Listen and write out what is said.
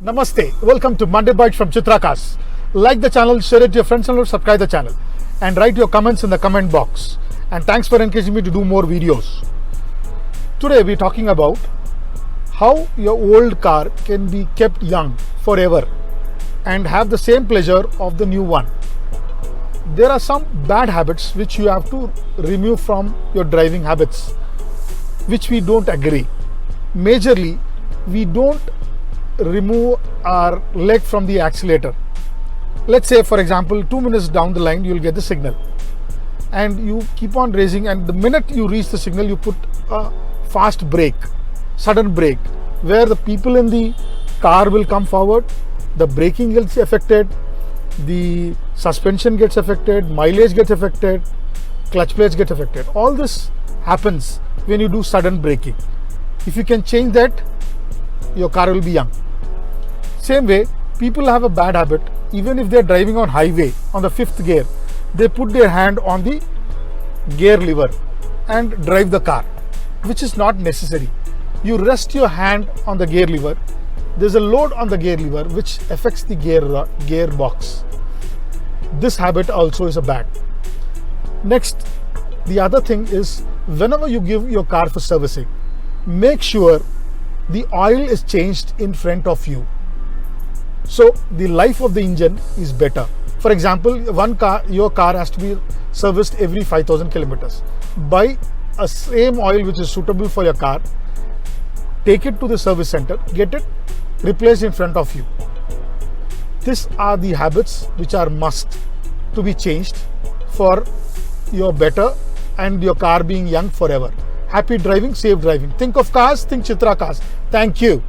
Namaste, welcome to Monday Bytes from ChitraCars. Like the channel, share it to your friends and subscribe the channel and write your comments in the comment box. And thanks for encouraging me to do more videos. Today we're talking about how your old car can be kept young forever and have the same pleasure of the new one. There are some bad habits which you have to remove from your driving habits, which we don't agree. Majorly, we don't remove our leg from the accelerator. Let's say, for example, 2 minutes down the line, you'll get the signal and you keep on racing, and the minute you reach the signal, you put a fast brake, sudden brake, where the people in the car will come forward, the braking gets affected, the suspension gets affected, mileage gets affected, clutch plates get affected. All this happens when you do sudden braking. If you can change that, your car will be young. Same way, people have a bad habit. Even if they're driving on highway on the 5th gear, they put their hand on the gear lever and drive the car, which is not necessary. You rest your hand on the gear lever. There's a load on the gear lever which affects the gearbox. This habit also is a bad. Next, the other thing is, whenever you give your car for servicing, make sure the oil is changed in front of you, so the life of the engine is better. For example, your car has to be serviced every 5,000 kilometers. Buy a same oil which is suitable for your car, take it to the service center, get it replaced in front of you. These are the habits which are must to be changed for your better and your car being young forever. Happy driving, safe driving. Think of cars, think ChitraCars. Thank you.